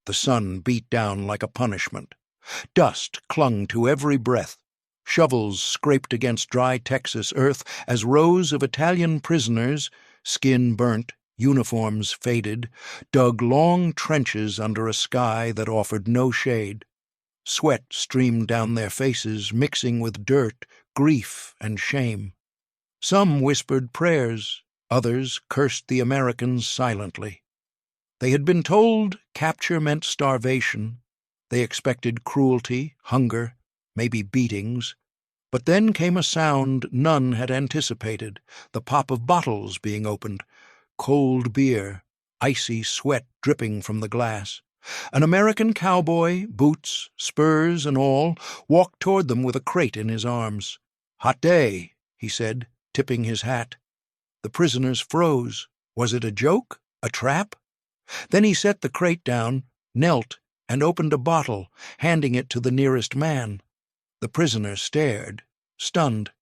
The sun beat down like a punishment. Dust clung to every breath. Shovels scraped against dry Texas earth as rows of Italian prisoners, skin burnt, uniforms faded, dug long trenches under a sky that offered no shade. Sweat streamed down their faces, mixing with dirt, grief, and shame. Some whispered prayers, others cursed the Americans silently. They had been told capture meant starvation. They expected cruelty, hunger, maybe beatings. But then came a sound none had anticipated, the pop of bottles being opened, cold beer, icy sweat dripping from the glass. An American cowboy, boots, spurs, and all, walked toward them with a crate in his arms. "Hot day," he said, tipping his hat. The prisoners froze. Was it a joke? A trap? Then he set the crate down, knelt, and opened a bottle, handing it to the nearest man. The prisoner stared, stunned.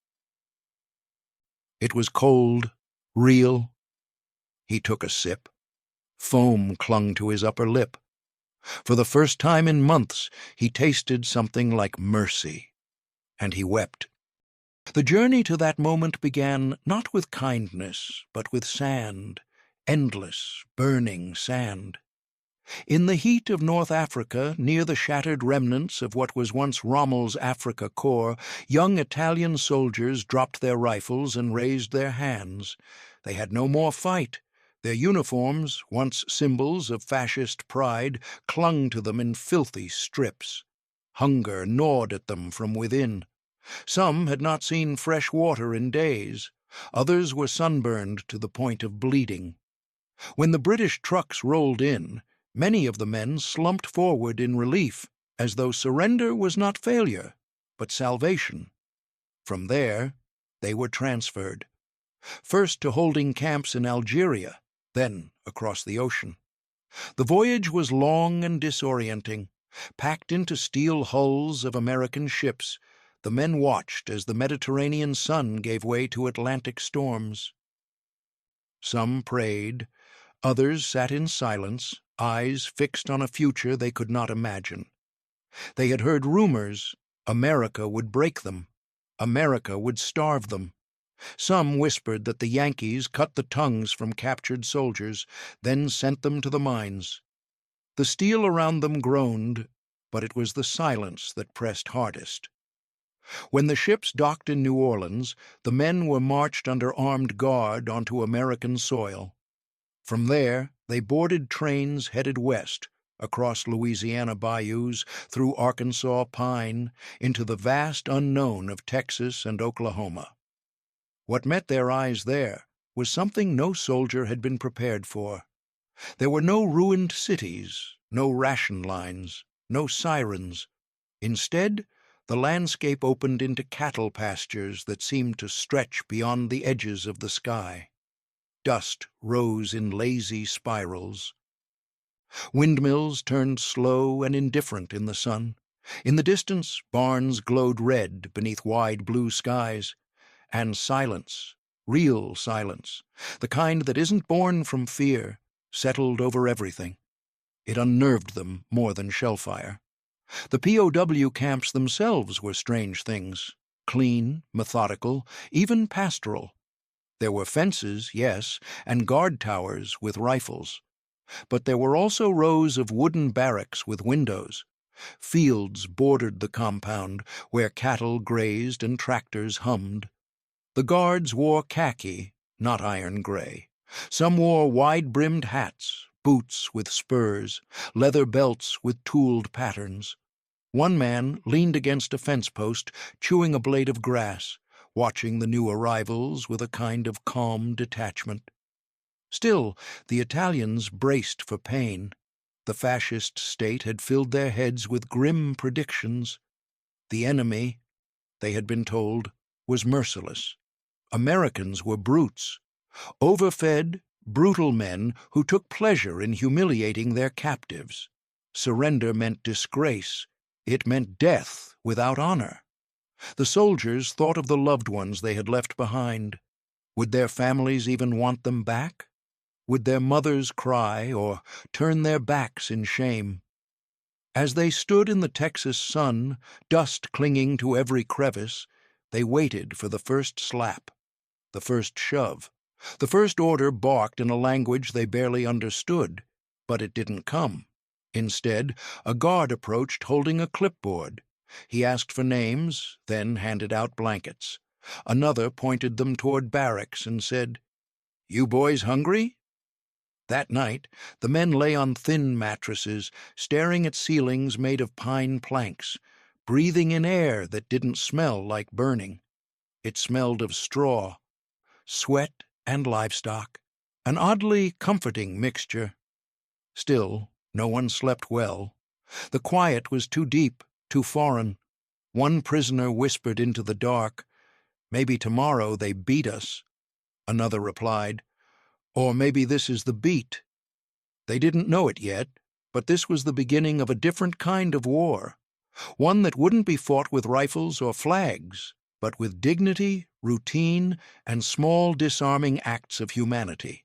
It was cold, real. He took a sip. Foam clung to his upper lip. For the first time in months, he tasted something like mercy, and he wept. The journey to that moment began not with kindness, but with sand, endless, burning sand. In the heat of North Africa, near the shattered remnants of what was once Rommel's Africa Corps, young Italian soldiers dropped their rifles and raised their hands. They had no more fight. Their uniforms, once symbols of fascist pride, clung to them in filthy strips. Hunger gnawed at them from within. Some had not seen fresh water in days. Others were sunburned to the point of bleeding. When the British trucks rolled in, many of the men slumped forward in relief, as though surrender was not failure, but salvation. From there, they were transferred. First to holding camps in Algeria, then across the ocean. The voyage was long and disorienting. Packed into steel hulls of American ships, the men watched as the Mediterranean sun gave way to Atlantic storms. Some prayed, others sat in silence, eyes fixed on a future they could not imagine. They had heard rumors America would break them, America would starve them. Some whispered that the Yankees cut the tongues from captured soldiers, then sent them to the mines. The steel around them groaned, but it was the silence that pressed hardest. When the ships docked in New Orleans, the men were marched under armed guard onto American soil. From there, they boarded trains headed west, across Louisiana bayous, through Arkansas pine, into the vast unknown of Texas and Oklahoma. What met their eyes there was something no soldier had been prepared for. There were no ruined cities, no ration lines, no sirens. Instead, the landscape opened into cattle pastures that seemed to stretch beyond the edges of the sky. Dust rose in lazy spirals. Windmills turned slow and indifferent in the sun. In the distance, barns glowed red beneath wide blue skies. And silence, real silence, the kind that isn't born from fear, settled over everything. It unnerved them more than shellfire. The POW camps themselves were strange things, clean, methodical, even pastoral. There were fences, yes, and guard towers with rifles. But there were also rows of wooden barracks with windows. Fields bordered the compound, where cattle grazed and tractors hummed. The guards wore khaki, not iron gray. Some wore wide-brimmed hats, boots with spurs, leather belts with tooled patterns. One man leaned against a fence post, chewing a blade of grass, watching the new arrivals with a kind of calm detachment. Still, the Italians braced for pain. The fascist state had filled their heads with grim predictions. The enemy, they had been told, was merciless. Americans were brutes, overfed, brutal men who took pleasure in humiliating their captives. Surrender meant disgrace. It meant death without honor. The soldiers thought of the loved ones they had left behind. Would their families even want them back? Would their mothers cry or turn their backs in shame? As they stood in the Texas sun, dust clinging to every crevice, they waited for the first slap, the first shove. The first order barked in a language they barely understood, but it didn't come. Instead, a guard approached holding a clipboard. He asked for names, then handed out blankets. Another pointed them toward barracks and said, "You boys hungry?" That night, the men lay on thin mattresses, staring at ceilings made of pine planks, breathing in air that didn't smell like burning. It smelled of straw, sweat, and livestock, an oddly comforting mixture. Still, no one slept well. The quiet was too deep, too foreign. One prisoner whispered into the dark, "Maybe tomorrow they beat us." Another replied, "Or maybe this is the beat." They didn't know it yet, but this was the beginning of a different kind of war, one that wouldn't be fought with rifles or flags, but with dignity, routine, and small disarming acts of humanity.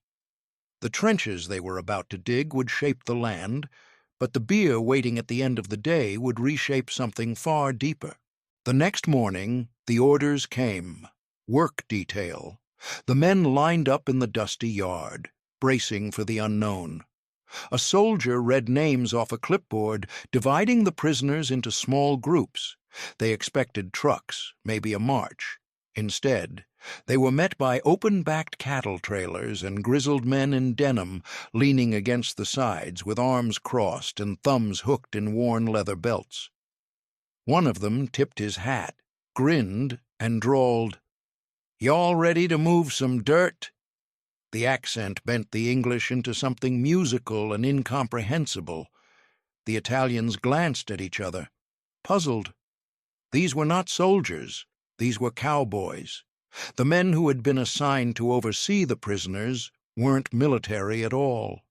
The trenches they were about to dig would shape the land, but the beer waiting at the end of the day would reshape something far deeper. The next morning, the orders came. Work detail. The men lined up in the dusty yard, bracing for the unknown. A soldier read names off a clipboard, dividing the prisoners into small groups. They expected trucks, maybe a march. Instead, they were met by open-backed cattle trailers and grizzled men in denim leaning against the sides with arms crossed and thumbs hooked in worn leather belts. One of them tipped his hat, grinned, and drawled, "Y'all ready to move some dirt?" The accent bent the English into something musical and incomprehensible. The Italians glanced at each other, puzzled. These were not soldiers. These were cowboys. The men who had been assigned to oversee the prisoners weren't military at all.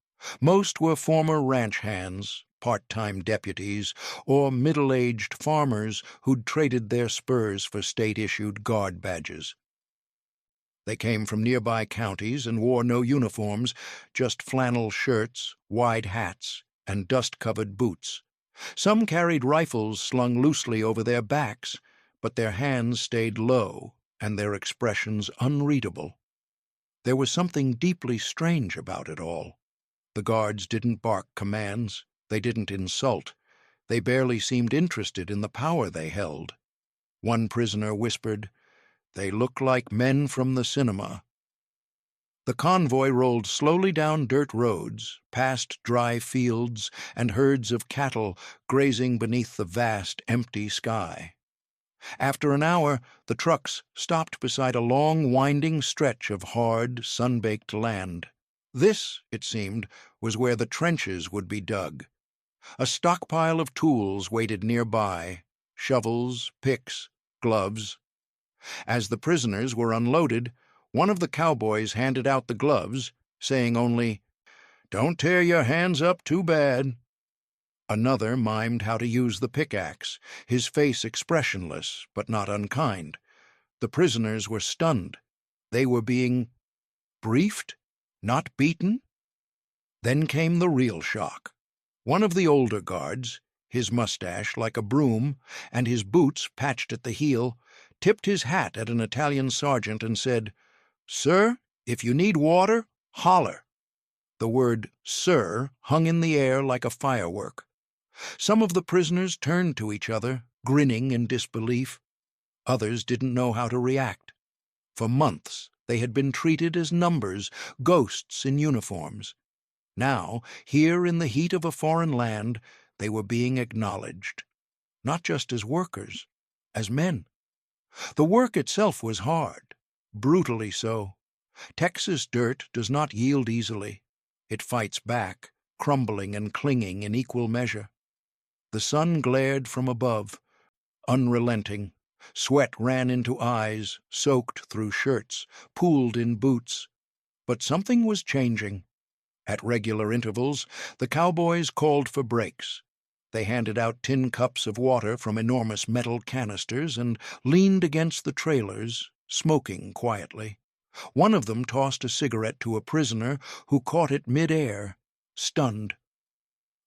Most were former ranch hands, part-time deputies, or middle-aged farmers who'd traded their spurs for state-issued guard badges. They came from nearby counties and wore no uniforms, just flannel shirts, wide hats, and dust-covered boots. Some carried rifles slung loosely over their backs, but their hands stayed low and their expressions unreadable. There was something deeply strange about it all. The guards didn't bark commands. They didn't insult. They barely seemed interested in the power they held. One prisoner whispered, "They look like men from the cinema." The convoy rolled slowly down dirt roads, past dry fields and herds of cattle grazing beneath the vast, empty sky. After an hour, the trucks stopped beside a long, winding stretch of hard, sun-baked land. This, it seemed, was where the trenches would be dug. A stockpile of tools waited nearby, shovels, picks, gloves. As the prisoners were unloaded, one of the cowboys handed out the gloves, saying only, "Don't tear your hands up too bad." Another mimed how to use the pickaxe, his face expressionless but not unkind. The prisoners were stunned. They were being briefed, not beaten. Then came the real shock. One of the older guards, his mustache like a broom and his boots patched at the heel, tipped his hat at an Italian sergeant and said, "Sir, if you need water, holler." The word "sir" hung in the air like a firework. Some of the prisoners turned to each other, grinning in disbelief. Others didn't know how to react. For months, they had been treated as numbers, ghosts in uniforms. Now, here in the heat of a foreign land, they were being acknowledged. Not just as workers, as men. The work itself was hard, brutally so. Texas dirt does not yield easily. It fights back, crumbling and clinging in equal measure. The sun glared from above, unrelenting. Sweat ran into eyes, soaked through shirts, pooled in boots. But something was changing. At regular intervals, the cowboys called for breaks. They handed out tin cups of water from enormous metal canisters and leaned against the trailers, smoking quietly. One of them tossed a cigarette to a prisoner who caught it mid-air, stunned.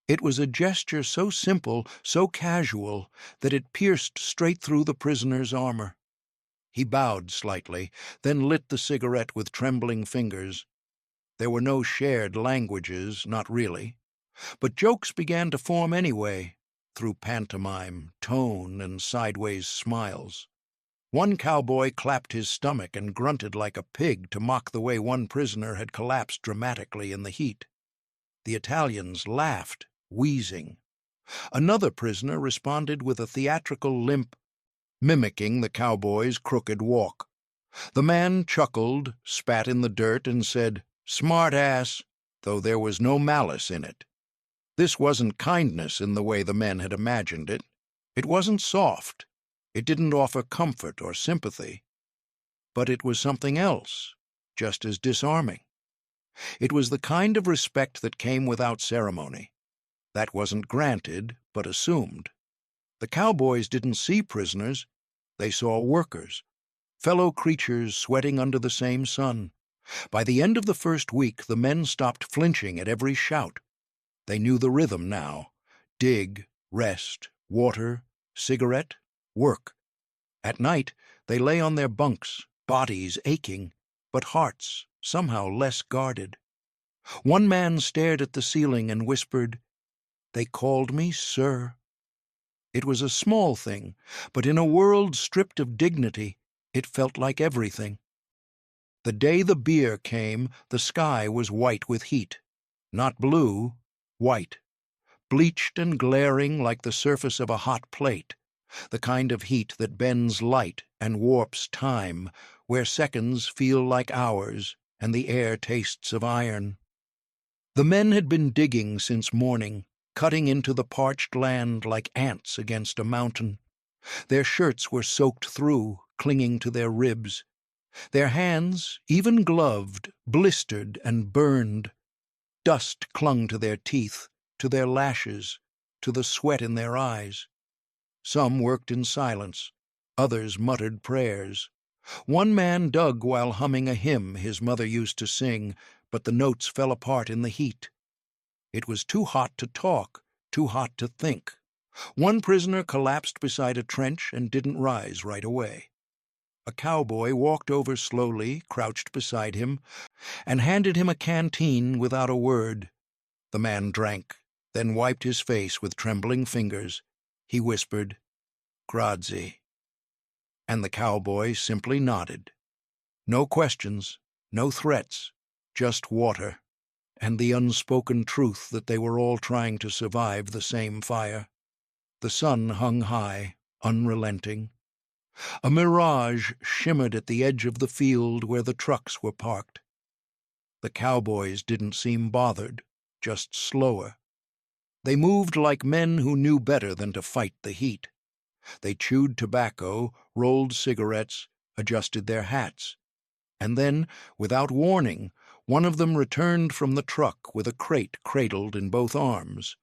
It was a gesture so simple, so casual, that it pierced straight through the prisoner's armor. He bowed slightly, then lit the cigarette with trembling fingers. There were no shared languages, not really, but jokes began to form anyway, through pantomime, tone, and sideways smiles. One cowboy clapped his stomach and grunted like a pig to mock the way one prisoner had collapsed dramatically in the heat. The Italians laughed, wheezing. Another prisoner responded with a theatrical limp, mimicking the cowboy's crooked walk. The man chuckled, spat in the dirt, and said, "Smart ass," though there was no malice in it. This wasn't kindness in the way the men had imagined it. It wasn't soft. It didn't offer comfort or sympathy. But it was something else, just as disarming. It was the kind of respect that came without ceremony. That wasn't granted, but assumed. The cowboys didn't see prisoners. They saw workers, fellow creatures sweating under the same sun. By the end of the first week, the men stopped flinching at every shout. They knew the rhythm now. Dig, rest, water, cigarette, work. At night, they lay on their bunks, bodies aching, but hearts somehow less guarded. One man stared at the ceiling and whispered, "They called me sir." It was a small thing, but in a world stripped of dignity, it felt like everything. The day the beer came, the sky was white with heat. Not blue, white. Bleached and glaring like the surface of a hot plate. The kind of heat that bends light and warps time, where seconds feel like hours and the air tastes of iron. The men had been digging since morning, cutting into the parched land like ants against a mountain. Their shirts were soaked through, clinging to their ribs. Their hands, even gloved, blistered and burned. Dust clung to their teeth, to their lashes, to the sweat in their eyes. Some worked in silence. Others muttered prayers. One man dug while humming a hymn his mother used to sing, but the notes fell apart in the heat. It was too hot to talk, too hot to think. One prisoner collapsed beside a trench and didn't rise right away. A cowboy walked over slowly, crouched beside him, and handed him a canteen without a word. The man drank, then wiped his face with trembling fingers. He whispered, "Grazie." And the cowboy simply nodded. No questions, no threats, just water, and the unspoken truth that they were all trying to survive the same fire. The sun hung high, unrelenting. A mirage shimmered at the edge of the field where the trucks were parked. The cowboys didn't seem bothered, just slower. They moved like men who knew better than to fight the heat. They chewed tobacco, rolled cigarettes, adjusted their hats. And then, without warning, one of them returned from the truck with a crate cradled in both arms.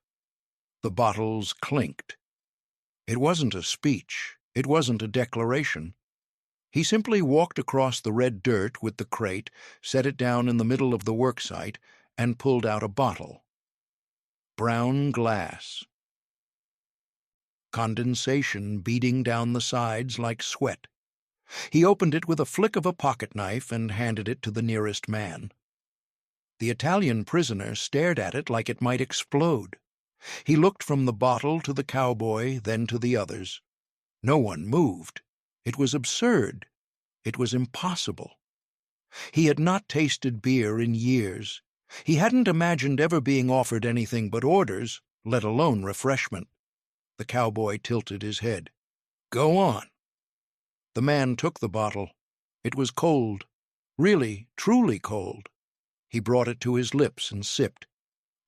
The bottles clinked. It wasn't a speech. It wasn't a declaration. He simply walked across the red dirt with the crate, set it down in the middle of the worksite, and pulled out a bottle. Brown glass. Condensation beading down the sides like sweat. He opened it with a flick of a pocket knife and handed it to the nearest man. The Italian prisoner stared at it like it might explode. He looked from the bottle to the cowboy, then to the others. No one moved. It was absurd. It was impossible. He had not tasted beer in years. He hadn't imagined ever being offered anything but orders, let alone refreshment. The cowboy tilted his head. "Go on." The man took the bottle. It was cold. Really, truly cold. He brought it to his lips and sipped.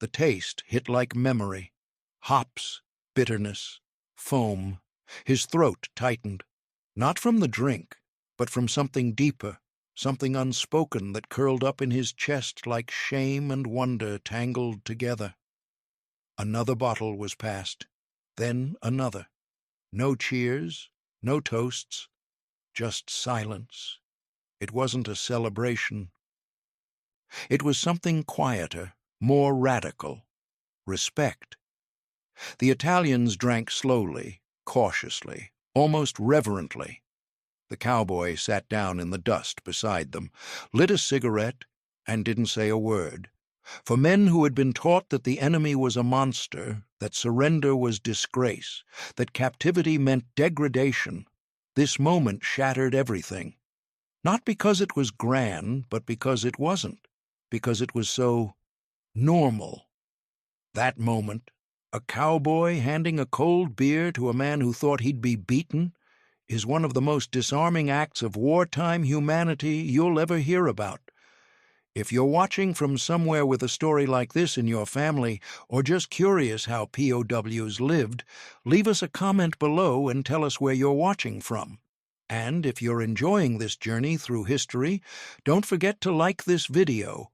The taste hit like memory. Hops, bitterness, foam. His throat tightened. Not from the drink, but from something deeper, something unspoken that curled up in his chest like shame and wonder tangled together. Another bottle was passed. Then another. No cheers, no toasts, just silence. It wasn't a celebration. It was something quieter, more radical. Respect. The Italians drank slowly, cautiously, almost reverently. The cowboy sat down in the dust beside them, lit a cigarette, and didn't say a word. For men who had been taught that the enemy was a monster, that surrender was disgrace, that captivity meant degradation, this moment shattered everything. Not because it was grand, but because it wasn't, because it was so normal. That moment, a cowboy handing a cold beer to a man who thought he'd be beaten, is one of the most disarming acts of wartime humanity you'll ever hear about. If you're watching from somewhere with a story like this in your family, or just curious how POWs lived, leave us a comment below and tell us where you're watching from. And if you're enjoying this journey through history, don't forget to like this video.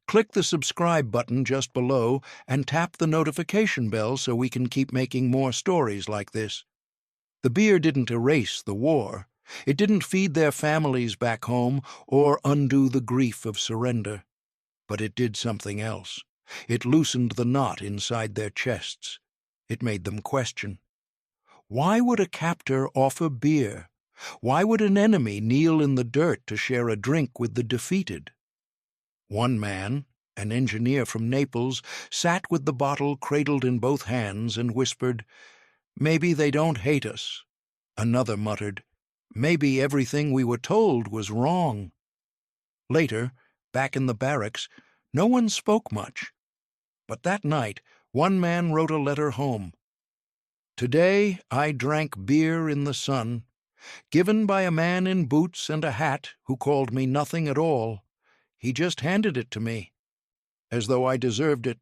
Click the subscribe button just below and tap the notification bell so we can keep making more stories like this. The beer didn't erase the war. It didn't feed their families back home or undo the grief of surrender. But it did something else. It loosened the knot inside their chests. It made them question. Why would a captor offer beer? Why would an enemy kneel in the dirt to share a drink with the defeated? One man, an engineer from Naples, sat with the bottle cradled in both hands and whispered, "Maybe they don't hate us." Another muttered, "Maybe everything we were told was wrong." Later, back in the barracks, no one spoke much. But that night, one man wrote a letter home. "Today I drank beer in the sun, given by a man in boots and a hat who called me nothing at all. He just handed it to me, as though I deserved it."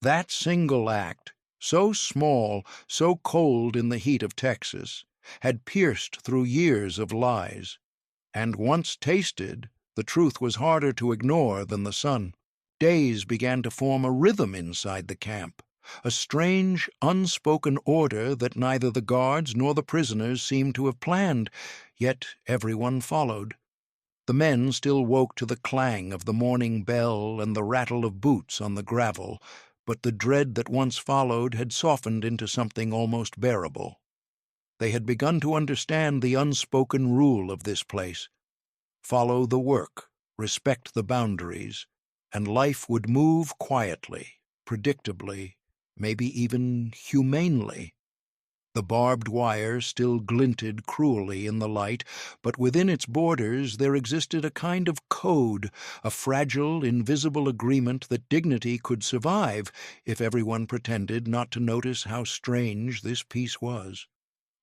That single act, so small, so cold in the heat of Texas, had pierced through years of lies. And once tasted, the truth was harder to ignore than the sun. Days began to form a rhythm inside the camp, a strange, unspoken order that neither the guards nor the prisoners seemed to have planned, yet everyone followed. The men still woke to the clang of the morning bell and the rattle of boots on the gravel, but the dread that once followed had softened into something almost bearable. They had begun to understand the unspoken rule of this place. Follow the work, respect the boundaries, and life would move quietly, predictably, maybe even humanely. The barbed wire still glinted cruelly in the light, but within its borders there existed a kind of code, a fragile, invisible agreement that dignity could survive if everyone pretended not to notice how strange this peace was.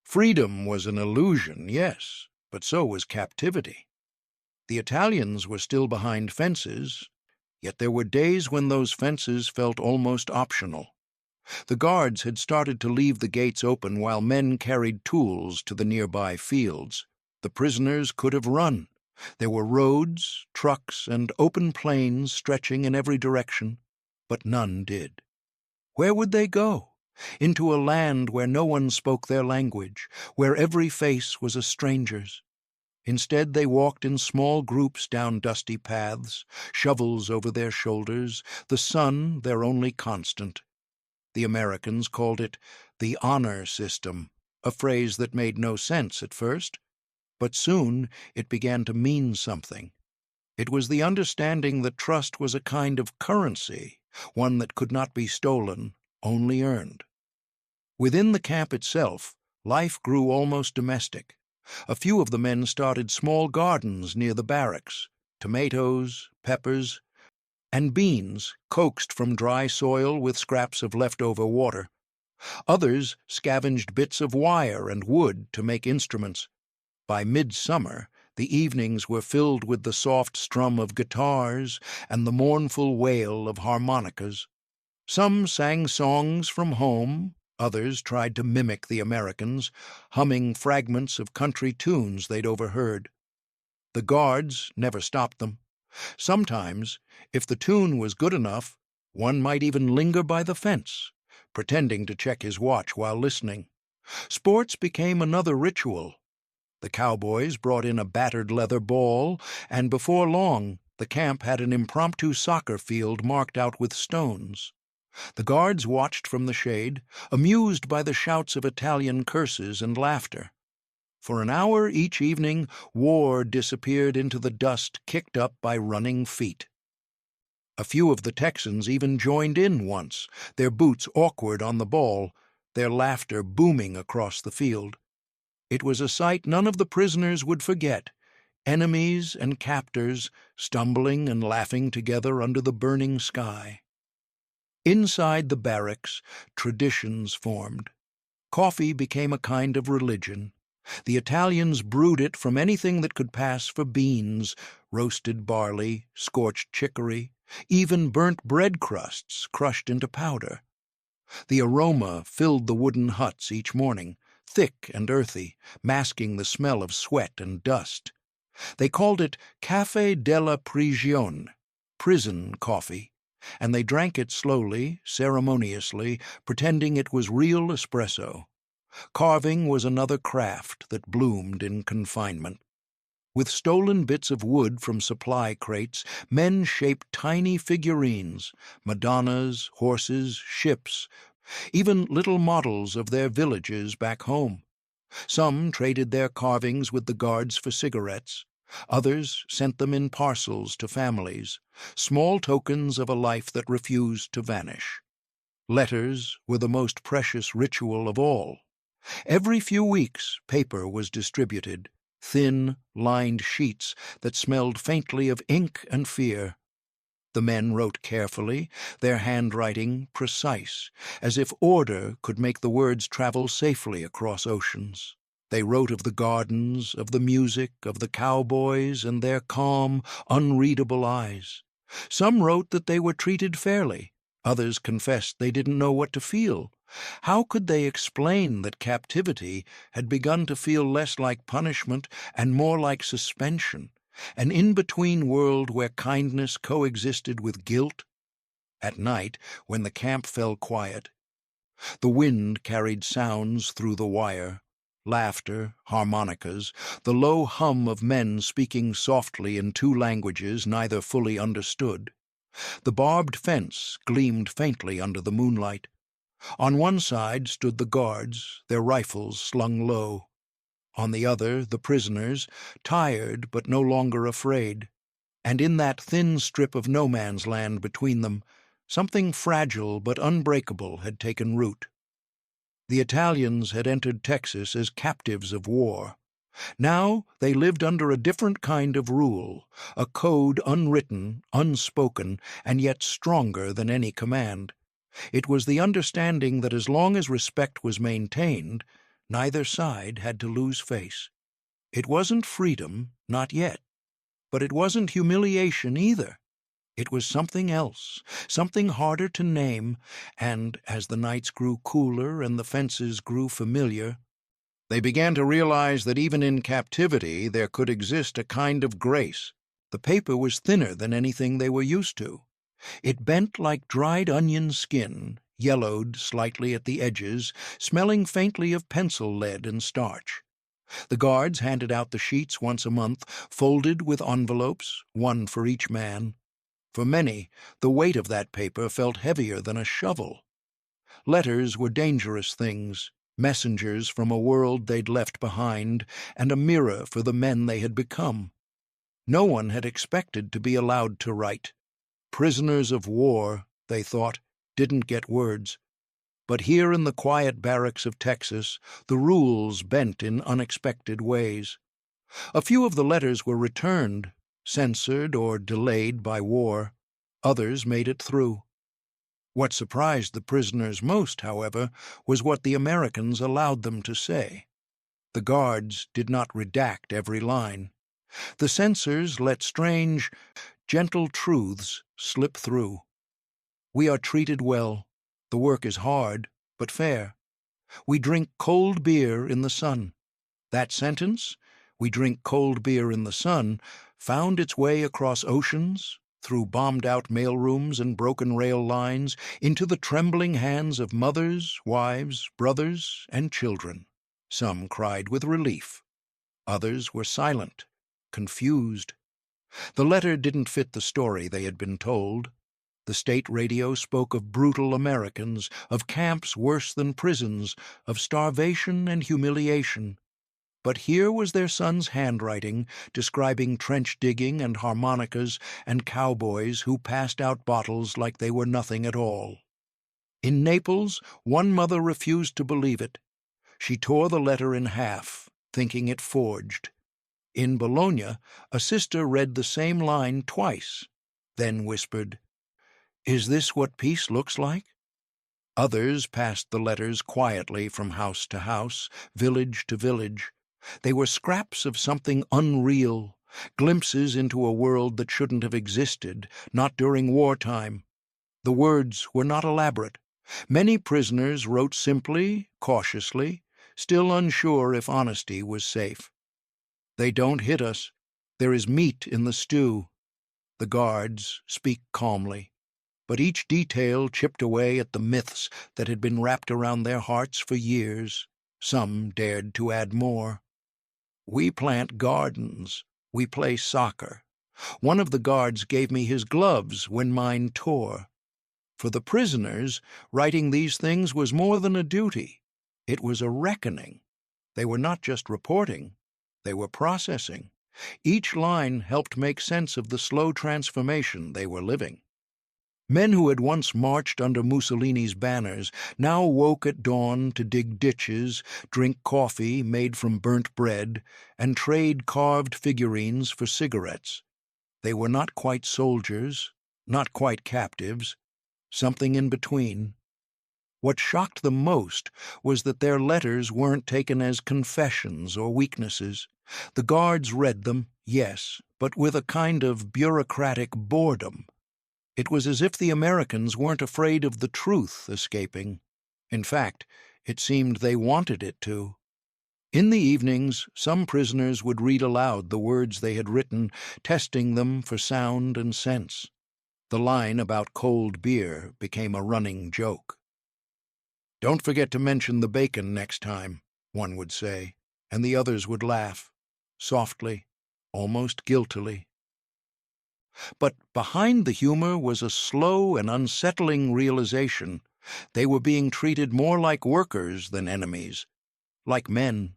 Freedom was an illusion, yes, but so was captivity. The Italians were still behind fences, yet there were days when those fences felt almost optional. The guards had started to leave the gates open while men carried tools to the nearby fields. The prisoners could have run. There were roads, trucks, and open plains stretching in every direction, but none did. Where would they go? Into a land where no one spoke their language, where every face was a stranger's. Instead, they walked in small groups down dusty paths, shovels over their shoulders, the sun their only constant. The Americans called it the honor system, a phrase that made no sense at first, but soon it began to mean something. It was the understanding that trust was a kind of currency, one that could not be stolen, only earned. Within the camp itself, life grew almost domestic. A few of the men started small gardens near the barracks, tomatoes, peppers, and beans coaxed from dry soil with scraps of leftover water. Others scavenged bits of wire and wood to make instruments. By midsummer, the evenings were filled with the soft strum of guitars and the mournful wail of harmonicas. Some sang songs from home, others tried to mimic the Americans, humming fragments of country tunes they'd overheard. The guards never stopped them. Sometimes, if the tune was good enough, one might even linger by the fence, pretending to check his watch while listening. Sports became another ritual. The Cowboys brought in a battered leather ball, and before long the camp had an impromptu soccer field marked out with stones. The guards watched from the shade, amused by the shouts of Italian curses and laughter. For an hour each evening, war disappeared into the dust kicked up by running feet. A few of the Texans even joined in once, their boots awkward on the ball, their laughter booming across the field. It was a sight none of the prisoners would forget, enemies and captors stumbling and laughing together under the burning sky. Inside the barracks, traditions formed. Coffee became a kind of religion. The Italians brewed it from anything that could pass for beans, roasted barley, scorched chicory, even burnt bread crusts crushed into powder. The aroma filled the wooden huts each morning, thick and earthy, masking the smell of sweat and dust. They called it Caffè della Prigione, prison coffee, and they drank it slowly, ceremoniously, pretending it was real espresso. Carving was another craft that bloomed in confinement. With stolen bits of wood from supply crates, men shaped tiny figurines, Madonnas, horses, ships, even little models of their villages back home. Some traded their carvings with the guards for cigarettes. Others sent them in parcels to families, small tokens of a life that refused to vanish. Letters were the most precious ritual of all. Every few weeks, paper was distributed, thin, lined sheets that smelled faintly of ink and fear. The men wrote carefully, their handwriting precise, as if order could make the words travel safely across oceans. They wrote of the gardens, of the music, of the cowboys and their calm, unreadable eyes. Some wrote that they were treated fairly. Others confessed they didn't know what to feel. How could they explain that captivity had begun to feel less like punishment and more like suspension, an in-between world where kindness coexisted with guilt? At night, when the camp fell quiet, the wind carried sounds through the wire, laughter, harmonicas, the low hum of men speaking softly in two languages neither fully understood. The barbed fence gleamed faintly under the moonlight. On one side stood the guards, their rifles slung low. On the other, the prisoners, tired but no longer afraid. And in that thin strip of no-man's land between them, something fragile but unbreakable had taken root. The Italians had entered Texas as captives of war. Now they lived under a different kind of rule, a code unwritten, unspoken, and yet stronger than any command. It was the understanding that as long as respect was maintained, neither side had to lose face. It wasn't freedom, not yet, but it wasn't humiliation either. It was something else, something harder to name, and as the nights grew cooler and the fences grew familiar, they began to realize that even in captivity there could exist a kind of grace. The paper was thinner than anything they were used to. It bent like dried onion skin, yellowed slightly at the edges, smelling faintly of pencil lead and starch. The guards handed out the sheets once a month, folded with envelopes, one for each man. For many, the weight of that paper felt heavier than a shovel. Letters were dangerous things, messengers from a world they'd left behind, and a mirror for the men they had become. No one had expected to be allowed to write. Prisoners of war, they thought, didn't get words. But here in the quiet barracks of Texas, the rules bent in unexpected ways. A few of the letters were returned, censored or delayed by war. Others made it through. What surprised the prisoners most, however, was what the Americans allowed them to say. The guards did not redact every line. The censors let strange, gentle truths slip through. We are treated well. The work is hard, but fair. We drink cold beer in the sun. That sentence, we drink cold beer in the sun, found its way across oceans, through bombed-out mailrooms and broken rail lines, into the trembling hands of mothers, wives, brothers, and children. Some cried with relief. Others were silent, confused. The letter didn't fit the story they had been told. The state radio spoke of brutal Americans, of camps worse than prisons, of starvation and humiliation. But here was their son's handwriting, describing trench digging and harmonicas and cowboys who passed out bottles like they were nothing at all. In Naples, one mother refused to believe it. She tore the letter in half, thinking it forged. In Bologna, a sister read the same line twice, then whispered, "Is this what peace looks like?" Others passed the letters quietly from house to house, village to village. They were scraps of something unreal, glimpses into a world that shouldn't have existed, not during wartime. The words were not elaborate. Many prisoners wrote simply, cautiously, still unsure if honesty was safe. "They don't hit us. There is meat in the stew." The guards speak calmly, but each detail chipped away at the myths that had been wrapped around their hearts for years. Some dared to add more. "We plant gardens. We play soccer. One of the guards gave me his gloves when mine tore." For the prisoners, writing these things was more than a duty. It was a reckoning. They were not just reporting. They were processing. Each line helped make sense of the slow transformation they were living. Men who had once marched under Mussolini's banners now woke at dawn to dig ditches, drink coffee made from burnt bread, and trade carved figurines for cigarettes. They were not quite soldiers, not quite captives, something in between. What shocked them most was that their letters weren't taken as confessions or weaknesses. The guards read them, yes, but with a kind of bureaucratic boredom. It was as if the Americans weren't afraid of the truth escaping. In fact, it seemed they wanted it to. In the evenings, some prisoners would read aloud the words they had written, testing them for sound and sense. The line about cold beer became a running joke. "Don't forget to mention the bacon next time," one would say, and the others would laugh, softly, almost guiltily. But behind the humor was a slow and unsettling realization. They were being treated more like workers than enemies, like men.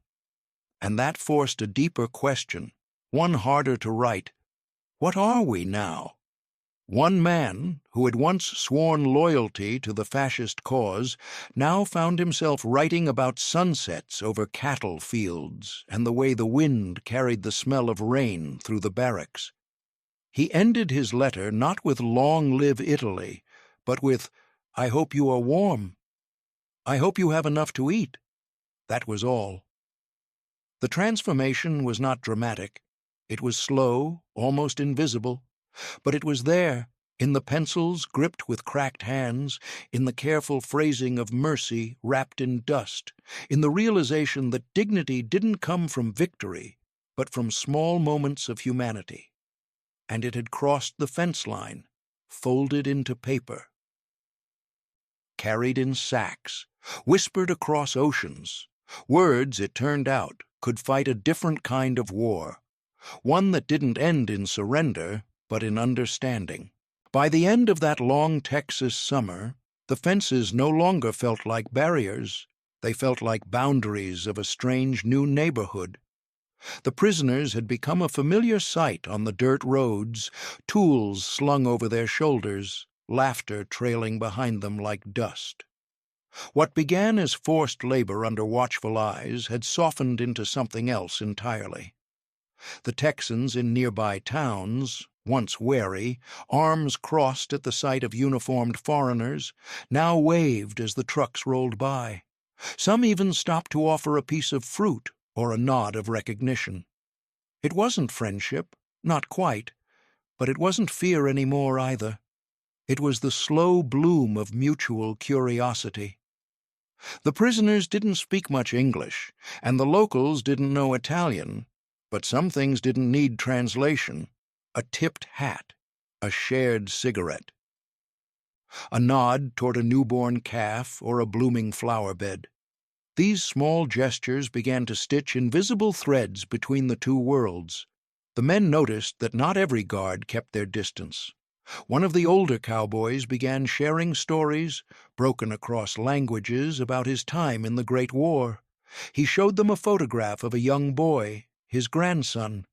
And that forced a deeper question, one harder to write. What are we now? One man, who had once sworn loyalty to the fascist cause, now found himself writing about sunsets over cattle fields and the way the wind carried the smell of rain through the barracks. He ended his letter not with "Long live Italy," but with, "I hope you are warm. I hope you have enough to eat." That was all. The transformation was not dramatic. It was slow, almost invisible, but it was there, in the pencils gripped with cracked hands, in the careful phrasing of mercy wrapped in dust, in the realization that dignity didn't come from victory, but from small moments of humanity. And it had crossed the fence line, folded into paper. Carried in sacks, whispered across oceans. Words, it turned out, could fight a different kind of war, one that didn't end in surrender, but in understanding. By the end of that long Texas summer, the fences no longer felt like barriers. They felt like boundaries of a strange new neighborhood. The prisoners had become a familiar sight on the dirt roads, tools slung over their shoulders, laughter trailing behind them like dust. What began as forced labor under watchful eyes had softened into something else entirely. The Texans in nearby towns, once wary, arms crossed at the sight of uniformed foreigners, now waved as the trucks rolled by. Some even stopped to offer a piece of fruit or a nod of recognition. It wasn't friendship, not quite, but it wasn't fear anymore either. It was the slow bloom of mutual curiosity. The prisoners didn't speak much English, and the locals didn't know Italian, but some things didn't need translation. A tipped hat, a shared cigarette, a nod toward a newborn calf or a blooming flower bed. These small gestures began to stitch invisible threads between the two worlds. The men noticed that not every guard kept their distance. One of the older cowboys began sharing stories, broken across languages, about his time in the Great War. He showed them a photograph of a young boy, his grandson.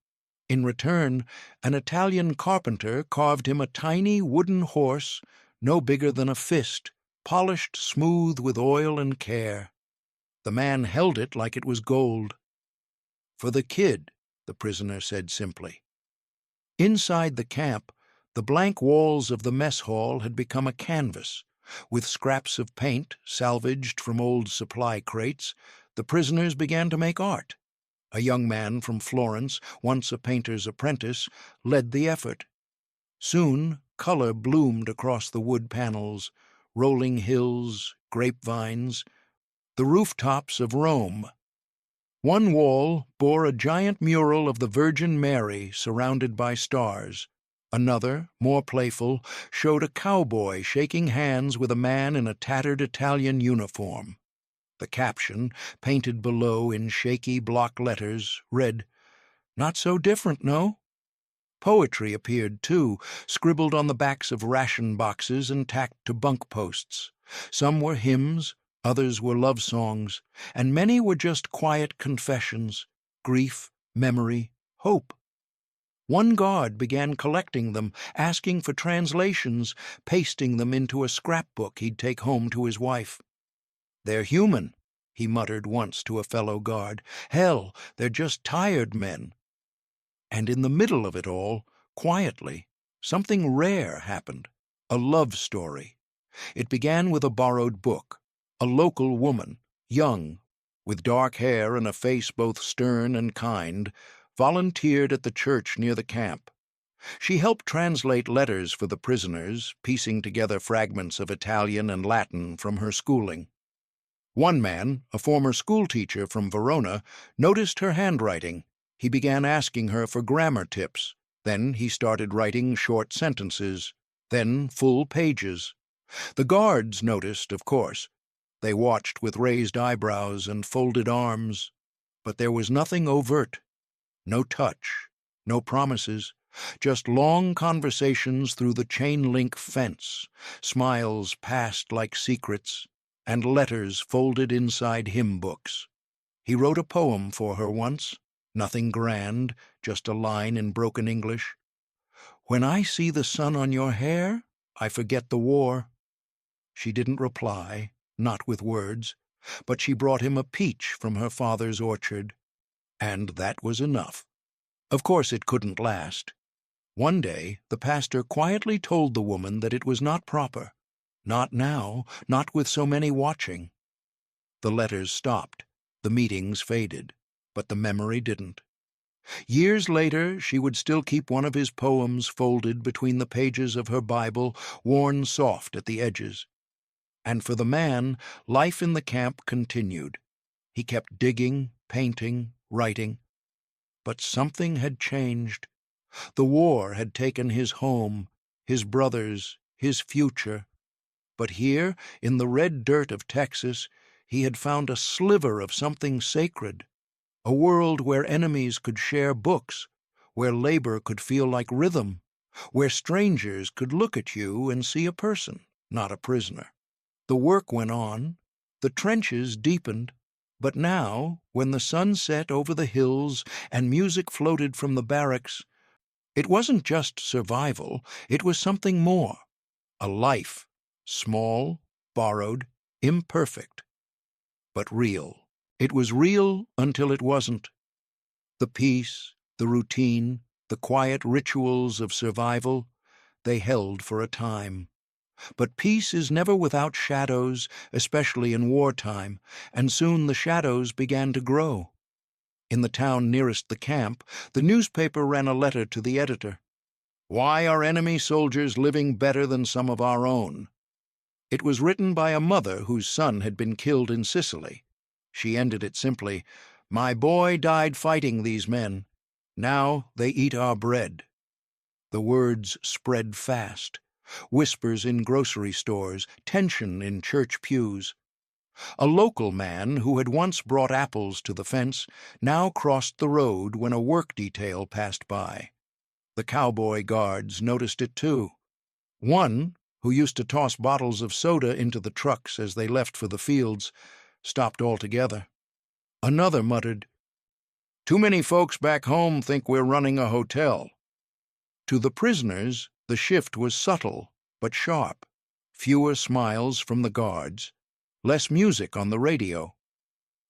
In return, an Italian carpenter carved him a tiny wooden horse, no bigger than a fist, polished smooth with oil and care. The man held it like it was gold. "For the kid," the prisoner said simply. Inside the camp, the blank walls of the mess hall had become a canvas. With scraps of paint salvaged from old supply crates, the prisoners began to make art. A young man from Florence, once a painter's apprentice, led the effort. Soon, color bloomed across the wood panels, rolling hills, grapevines, the rooftops of Rome. One wall bore a giant mural of the Virgin Mary surrounded by stars. Another, more playful, showed a cowboy shaking hands with a man in a tattered Italian uniform. The caption, painted below in shaky block letters, read, "Not so different, no?" Poetry appeared, too, scribbled on the backs of ration boxes and tacked to bunk posts. Some were hymns, others were love songs, and many were just quiet confessions, grief, memory, hope. One guard began collecting them, asking for translations, pasting them into a scrapbook he'd take home to his wife. "They're human," he muttered once to a fellow guard. "Hell, they're just tired men." And in the middle of it all, quietly, something rare happened, a love story. It began with a borrowed book. A local woman, young, with dark hair and a face both stern and kind, volunteered at the church near the camp. She helped translate letters for the prisoners, piecing together fragments of Italian and Latin from her schooling. One man, a former schoolteacher from Verona, noticed her handwriting. He began asking her for grammar tips. Then he started writing short sentences, then full pages. The guards noticed, of course. They watched with raised eyebrows and folded arms. But there was nothing overt. No touch, no promises, just long conversations through the chain-link fence, smiles passed like secrets, and letters folded inside hymn books. He wrote a poem for her once, nothing grand, just a line in broken English. "When I see the sun on your hair, I forget the war." She didn't reply, not with words, but she brought him a peach from her father's orchard. And that was enough. Of course it couldn't last. One day the pastor quietly told the woman that it was not proper. Not now, not with so many watching. The letters stopped, the meetings faded, but the memory didn't. Years later she would still keep one of his poems folded between the pages of her Bible, worn soft at the edges. And for the man, life in the camp continued. He kept digging, painting, writing. But something had changed. The war had taken his home, his brothers, his future. But here, in the red dirt of Texas, he had found a sliver of something sacred, a world where enemies could share books, where labor could feel like rhythm, where strangers could look at you and see a person, not a prisoner. The work went on, the trenches deepened, but now, when the sun set over the hills and music floated from the barracks, it wasn't just survival, it was something more, a life, small, borrowed, imperfect, but real. It was real until it wasn't. The peace, the routine, the quiet rituals of survival, they held for a time. But peace is never without shadows, especially in wartime, and soon the shadows began to grow. In the town nearest the camp, the newspaper ran a letter to the editor. "Why are enemy soldiers living better than some of our own?" It was written by a mother whose son had been killed in Sicily. She ended it simply, "My boy died fighting these men. Now they eat our bread." The words spread fast. Whispers in grocery stores, tension in church pews. A local man who had once brought apples to the fence now crossed the road when a work detail passed by. The cowboy guards noticed it too. One, who used to toss bottles of soda into the trucks as they left for the fields, stopped altogether. Another muttered, "Too many folks back home think we're running a hotel." To the prisoners, the shift was subtle but sharp. Fewer smiles from the guards, less music on the radio.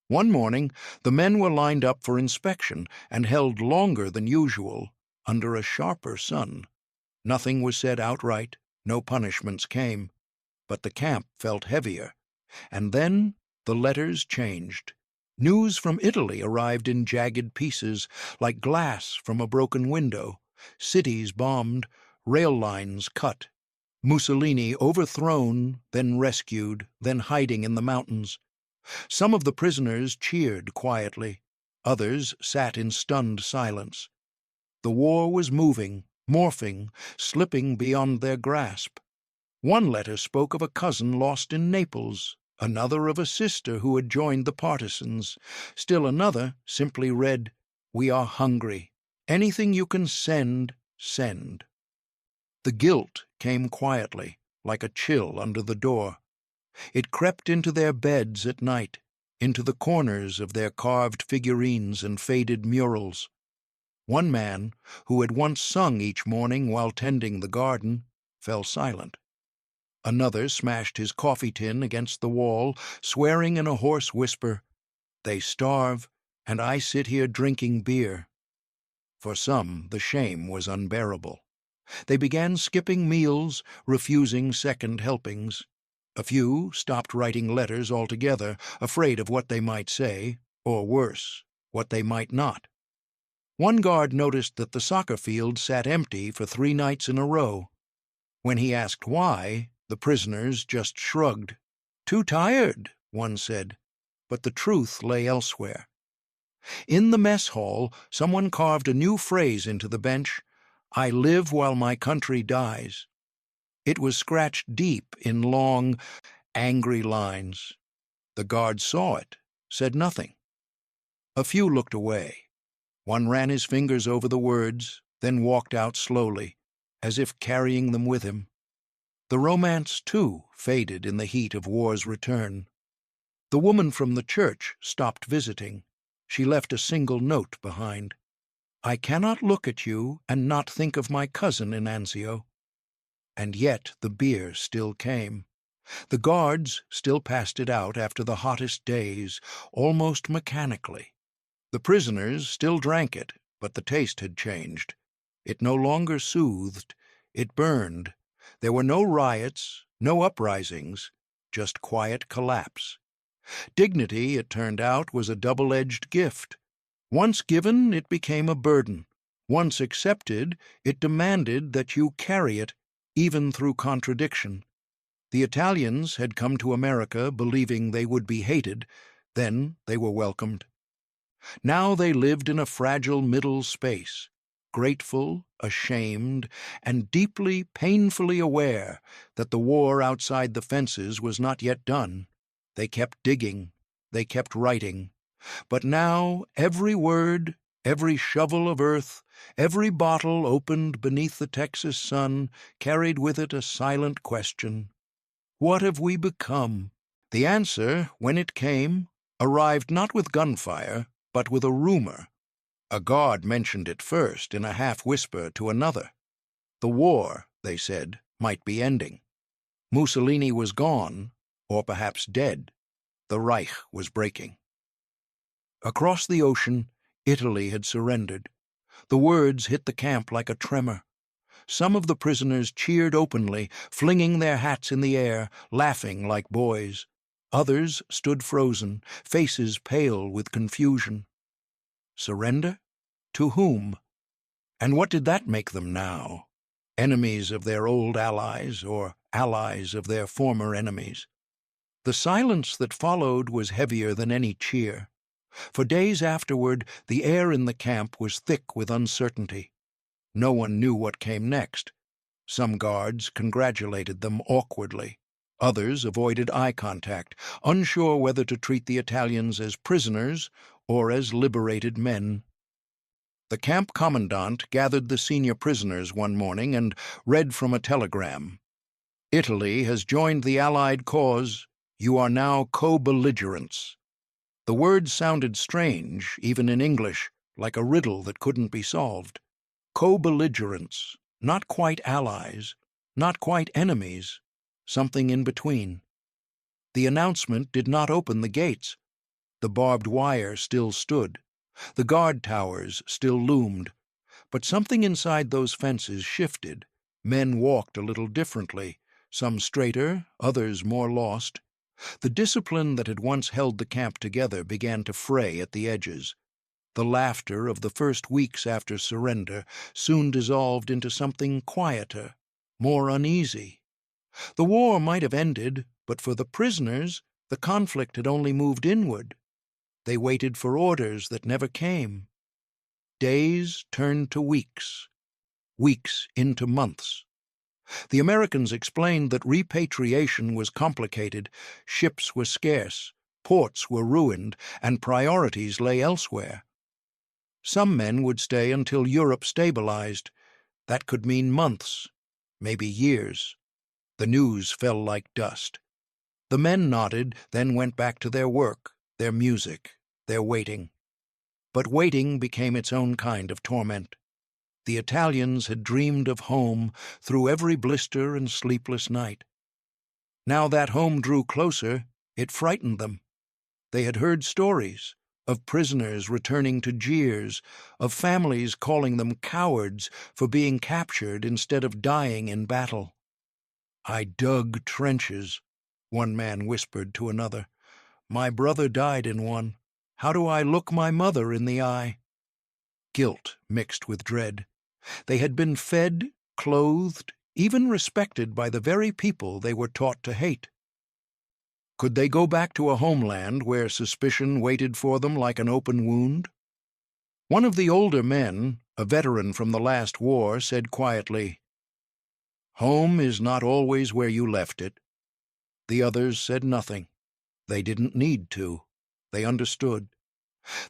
One morning, the men were lined up for inspection and held longer than usual under a sharper sun. Nothing was said outright, no punishments came, but the camp felt heavier. And then the letters changed. News from Italy arrived in jagged pieces, like glass from a broken window. Cities bombed, rail lines cut. Mussolini overthrown, then rescued, then hiding in the mountains. Some of the prisoners cheered quietly. Others sat in stunned silence. The war was moving, morphing, slipping beyond their grasp. One letter spoke of a cousin lost in Naples, another of a sister who had joined the partisans. Still another simply read, "We are hungry. Anything you can send, send." The guilt came quietly, like a chill under the door. It crept into their beds at night, into the corners of their carved figurines and faded murals. One man, who had once sung each morning while tending the garden, fell silent. Another smashed his coffee tin against the wall, swearing in a hoarse whisper, "They starve, and I sit here drinking beer." For some, the shame was unbearable. They began skipping meals, refusing second helpings. A few stopped writing letters altogether, afraid of what they might say, or worse, what they might not. One guard noticed that the soccer field sat empty for 3 nights in a row. When he asked why, the prisoners just shrugged. "Too tired," one said, but the truth lay elsewhere. In the mess hall, someone carved a new phrase into the bench, "I live while my country dies." It was scratched deep in long, angry lines. The guard saw it, said nothing. A few looked away. One ran his fingers over the words, then walked out slowly, as if carrying them with him. The romance, too, faded in the heat of war's return. The woman from the church stopped visiting. She left a single note behind. "I cannot look at you and not think of my cousin Inanzio." And yet the beer still came. The guards still passed it out after the hottest days, almost mechanically. The prisoners still drank it, but the taste had changed. It no longer soothed, it burned. There were no riots, no uprisings, just quiet collapse. Dignity, it turned out, was a double-edged gift. Once given, it became a burden. Once accepted, it demanded that you carry it, even through contradiction. The Italians had come to America believing they would be hated, then they were welcomed. Now they lived in a fragile middle space, grateful, ashamed, and deeply, painfully aware that the war outside the fences was not yet done. They kept digging, they kept writing. But now every word, every shovel of earth, every bottle opened beneath the Texas sun carried with it a silent question. What have we become? The answer, when it came, arrived not with gunfire, but with a rumor. A guard mentioned it first in a half-whisper to another. The war, they said, might be ending. Mussolini was gone, or perhaps dead. The Reich was breaking. Across the ocean, Italy had surrendered. The words hit the camp like a tremor. Some of the prisoners cheered openly, flinging their hats in the air, laughing like boys. Others stood frozen, faces pale with confusion. Surrender? To whom? And what did that make them now? Enemies of their old allies, or allies of their former enemies? The silence that followed was heavier than any cheer. For days afterward, the air in the camp was thick with uncertainty. No one knew what came next. Some guards congratulated them awkwardly. Others avoided eye contact, unsure whether to treat the Italians as prisoners or as liberated men. The camp commandant gathered the senior prisoners one morning and read from a telegram. Italy has joined the Allied cause. You are now co-belligerents." The words sounded strange, even in English, like a riddle that couldn't be solved. Co-belligerents, not quite allies, not quite enemies, something in between. The announcement did not open the gates. The barbed wire still stood. The guard towers still loomed. But something inside those fences shifted. Men walked a little differently, some straighter, others more lost. The discipline that had once held the camp together began to fray at the edges. The laughter of the first weeks after surrender soon dissolved into something quieter, more uneasy. The war might have ended, but for the prisoners, the conflict had only moved inward. They waited for orders that never came. Days turned to weeks, weeks into months. The Americans explained that repatriation was complicated, ships were scarce, ports were ruined, and priorities lay elsewhere. Some men would stay until Europe stabilized. That could mean months, maybe years. The news fell like dust. The men nodded, then went back to their work, their music, their waiting. But waiting became its own kind of torment. The Italians had dreamed of home through every blister and sleepless night. Now that home drew closer, it frightened them. They had heard stories of prisoners returning to jeers, of families calling them cowards for being captured instead of dying in battle. "I dug trenches," one man whispered to another. "My brother died in one. How do I look my mother in the eye?" Guilt mixed with dread. They had been fed, clothed, even respected by the very people they were taught to hate. Could they go back to a homeland where suspicion waited for them like an open wound? One of the older men, a veteran from the last war, said quietly, "Home is not always where you left it." The others said nothing. They didn't need to. They understood.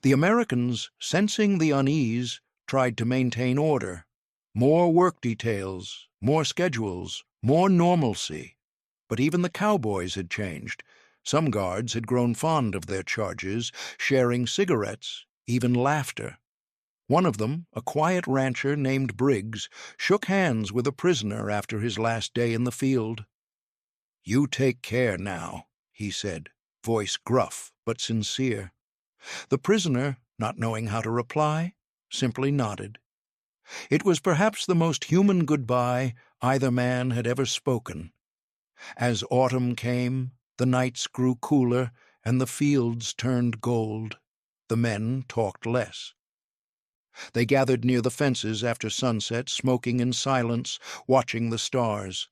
The Americans, sensing the unease, tried to maintain order. More work details, more schedules, more normalcy. But even the Cowboys had changed. Some guards had grown fond of their charges, sharing cigarettes, even laughter. One of them, a quiet rancher named Briggs, shook hands with a prisoner after his last day in the field. "You take care now," he said, voice gruff but sincere. The prisoner, not knowing how to reply, simply nodded. It was perhaps the most human goodbye either man had ever spoken. As autumn came, the nights grew cooler and the fields turned gold. The men talked less. They gathered near the fences after sunset, smoking in silence, watching the stars.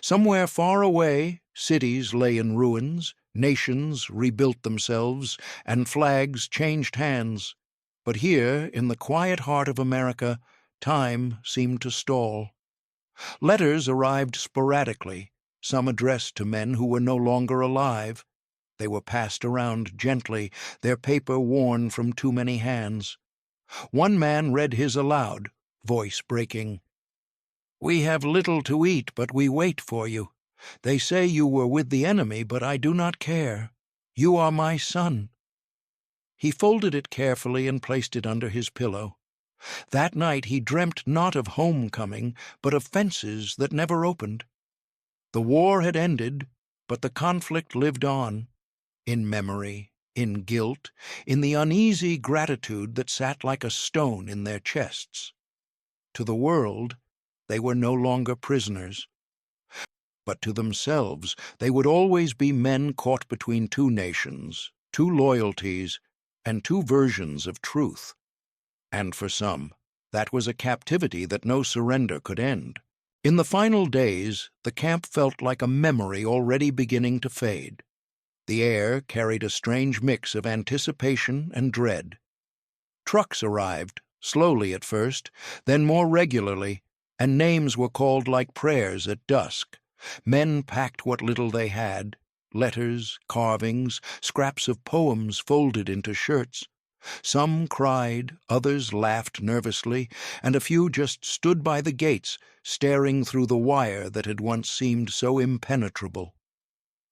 Somewhere far away, cities lay in ruins, nations rebuilt themselves, and flags changed hands. But here, in the quiet heart of America, time seemed to stall. Letters arrived sporadically, some addressed to men who were no longer alive. They were passed around gently, their paper worn from too many hands. One man read his aloud, voice breaking. "We have little to eat, but we wait for you. They say you were with the enemy, but I do not care. You are my son." He folded it carefully and placed it under his pillow. That night he dreamt not of homecoming, but of fences that never opened. The war had ended, but the conflict lived on, in memory, in guilt, in the uneasy gratitude that sat like a stone in their chests. To the world, they were no longer prisoners. But to themselves, they would always be men caught between two nations, two loyalties, and two versions of truth. And for some, that was a captivity that no surrender could end. In the final days, the camp felt like a memory already beginning to fade. The air carried a strange mix of anticipation and dread. Trucks arrived, slowly at first, then more regularly, and names were called like prayers at dusk. Men packed what little they had, letters, carvings, scraps of poems folded into shirts. Some cried, others laughed nervously, and a few just stood by the gates, staring through the wire that had once seemed so impenetrable.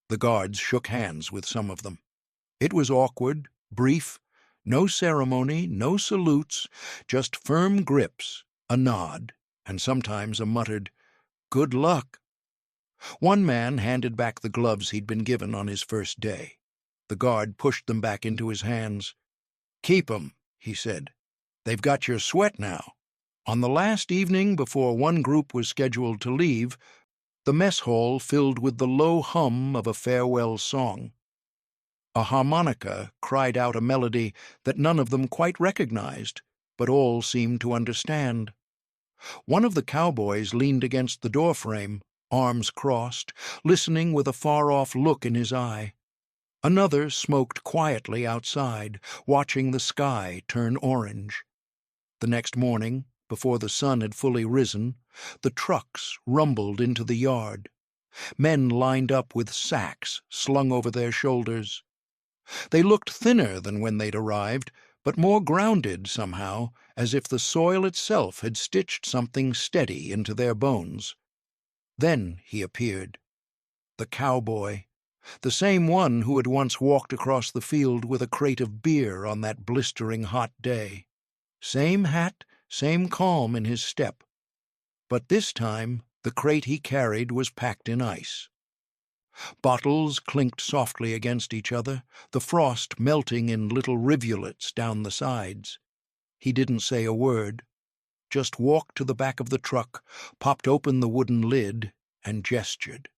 The guards shook hands with some of them. It was awkward, brief, no ceremony, no salutes, just firm grips, a nod, and sometimes a muttered, "Good luck." One man handed back the gloves he'd been given on his first day. The guard pushed them back into his hands. "Keep 'em," he said. "They've got your sweat now." On the last evening before one group was scheduled to leave, the mess hall filled with the low hum of a farewell song. A harmonica cried out a melody that none of them quite recognized, but all seemed to understand. One of the cowboys leaned against the doorframe, arms crossed, listening with a far-off look in his eye. Another smoked quietly outside, watching the sky turn orange. The next morning, before the sun had fully risen, the trucks rumbled into the yard. Men lined up with sacks slung over their shoulders. They looked thinner than when they'd arrived, but more grounded somehow, as if the soil itself had stitched something steady into their bones. Then he appeared, the cowboy, the same one who had once walked across the field with a crate of beer on that blistering hot day. Same hat, same calm in his step. But this time the crate he carried was packed in ice. Bottles clinked softly against each other, the frost melting in little rivulets down the sides. He didn't say a word, just walked to the back of the truck, popped open the wooden lid, and gestured.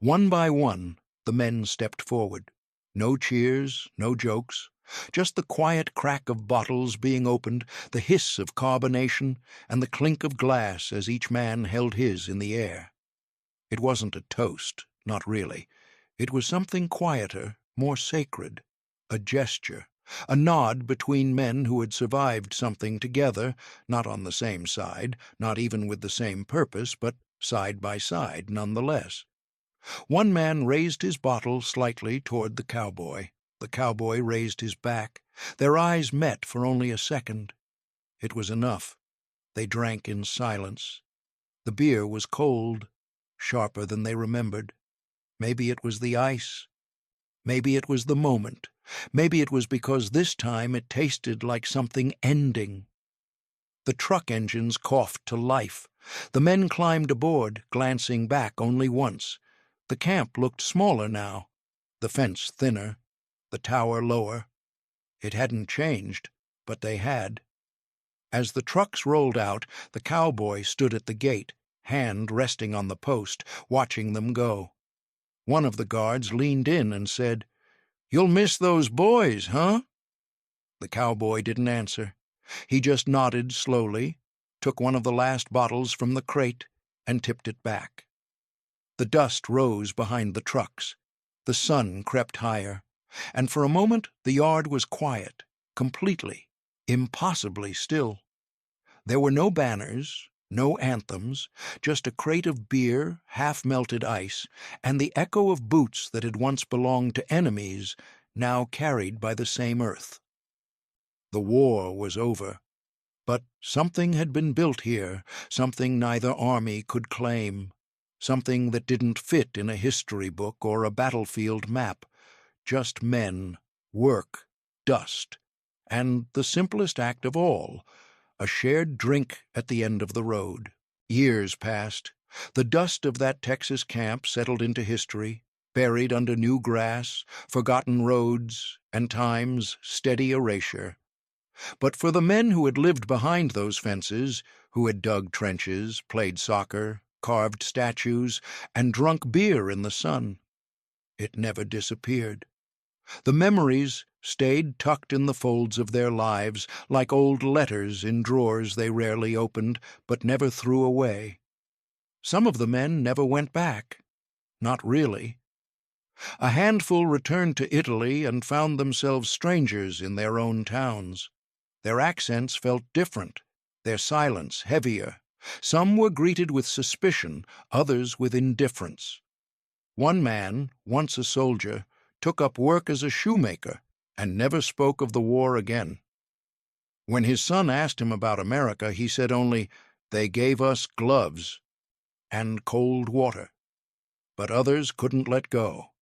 One by one, the men stepped forward. No cheers, no jokes, just the quiet crack of bottles being opened, the hiss of carbonation, and the clink of glass as each man held his in the air. It wasn't a toast, not really. It was something quieter, more sacred, a gesture, a nod between men who had survived something together, not on the same side, not even with the same purpose, but side by side nonetheless. One man raised his bottle slightly toward the cowboy. The cowboy raised his back. Their eyes met for only a second. It was enough. They drank in silence. The beer was cold, sharper than they remembered. Maybe it was the ice. Maybe it was the moment. Maybe it was because this time it tasted like something ending. The truck engines coughed to life. The men climbed aboard, glancing back only once. The camp looked smaller now, the fence thinner, the tower lower. It hadn't changed, but they had. As the trucks rolled out, the cowboy stood at the gate, hand resting on the post, watching them go. One of the guards leaned in and said, "You'll miss those boys, huh?" The cowboy didn't answer. He just nodded slowly, took one of the last bottles from the crate, and tipped it back. The dust rose behind the trucks. The sun crept higher, and for a moment the yard was quiet, completely, impossibly still. There were no banners, no anthems, just a crate of beer, half-melted ice, and the echo of boots that had once belonged to enemies, now carried by the same earth. The war was over, but something had been built here, something neither army could claim, something that didn't fit in a history book or a battlefield map, just men, work, dust, and the simplest act of all, a shared drink at the end of the road. Years passed. The dust of that Texas camp settled into history, buried under new grass, forgotten roads, and time's steady erasure. But for the men who had lived behind those fences, who had dug trenches, played soccer, carved statues, and drunk beer in the sun, it never disappeared. The memories stayed tucked in the folds of their lives, like old letters in drawers they rarely opened, but never threw away. Some of the men never went back. Not really. A handful returned to Italy and found themselves strangers in their own towns. Their accents felt different, their silence heavier. Some were greeted with suspicion, others with indifference. One man, once a soldier, took up work as a shoemaker and never spoke of the war again. When his son asked him about America, he said only, "They gave us gloves and cold water." But others couldn't let go.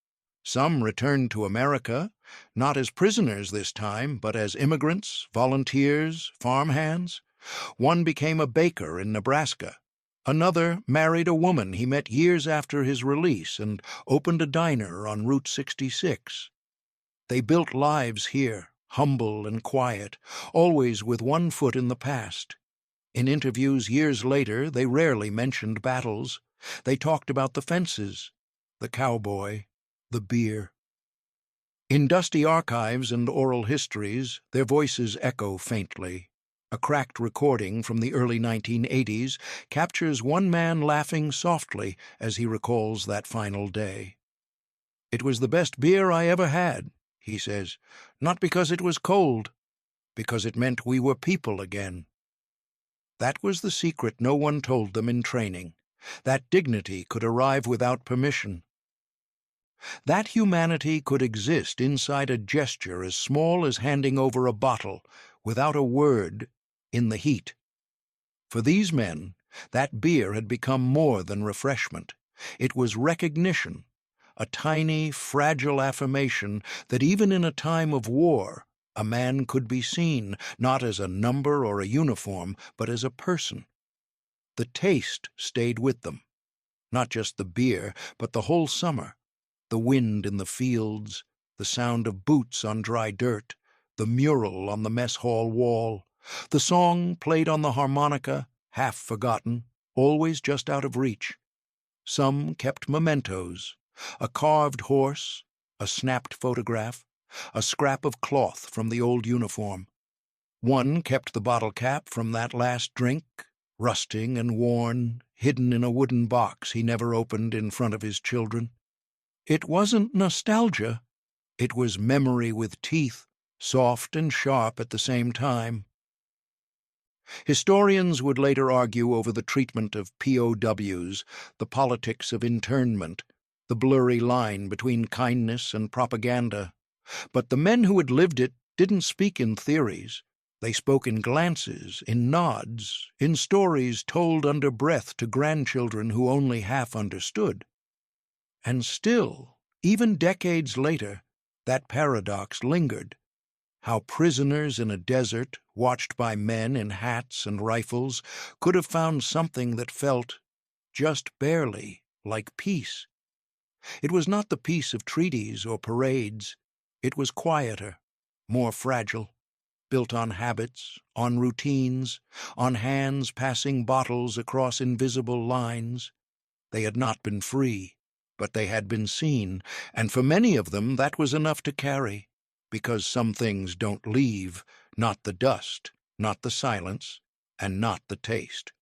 Some returned to America, not as prisoners this time, but as immigrants, volunteers, farmhands. One became a baker in Nebraska. Another married a woman he met years after his release and opened a diner on Route 66. They built lives here, humble and quiet, always with one foot in the past. In interviews years later, they rarely mentioned battles. They talked about the fences, the cowboy, the beer. In dusty archives and oral histories, their voices echo faintly. A cracked recording from the early 1980s captures one man laughing softly as he recalls that final day. "It was the best beer I ever had," he says, "not because it was cold, because it meant we were people again." That was the secret no one told them in training. That dignity could arrive without permission. That humanity could exist inside a gesture as small as handing over a bottle, without a word, in the heat. For these men, that beer had become more than refreshment. It was recognition, a tiny, fragile affirmation that even in a time of war, a man could be seen, not as a number or a uniform, but as a person. The taste stayed with them. Not just the beer, but the whole summer. The wind in the fields, the sound of boots on dry dirt, the mural on the mess hall wall, the song played on the harmonica, half forgotten, always just out of reach. Some kept mementos, a carved horse, a snapped photograph, a scrap of cloth from the old uniform. One kept the bottle cap from that last drink, rusting and worn, hidden in a wooden box he never opened in front of his children. It wasn't nostalgia. It was memory with teeth, soft and sharp at the same time. Historians would later argue over the treatment of POWs, the politics of internment, the blurry line between kindness and propaganda. But the men who had lived it didn't speak in theories. They spoke in glances, in nods, in stories told under breath to grandchildren who only half understood. And still, even decades later, that paradox lingered. How prisoners in a desert, watched by men in hats and rifles, could have found something that felt, just barely, like peace. It was not the peace of treaties or parades. It was quieter, more fragile, built on habits, on routines, on hands passing bottles across invisible lines. They had not been free, but they had been seen, and for many of them that was enough to carry, because some things don't leave, not the dust, not the silence, and not the taste.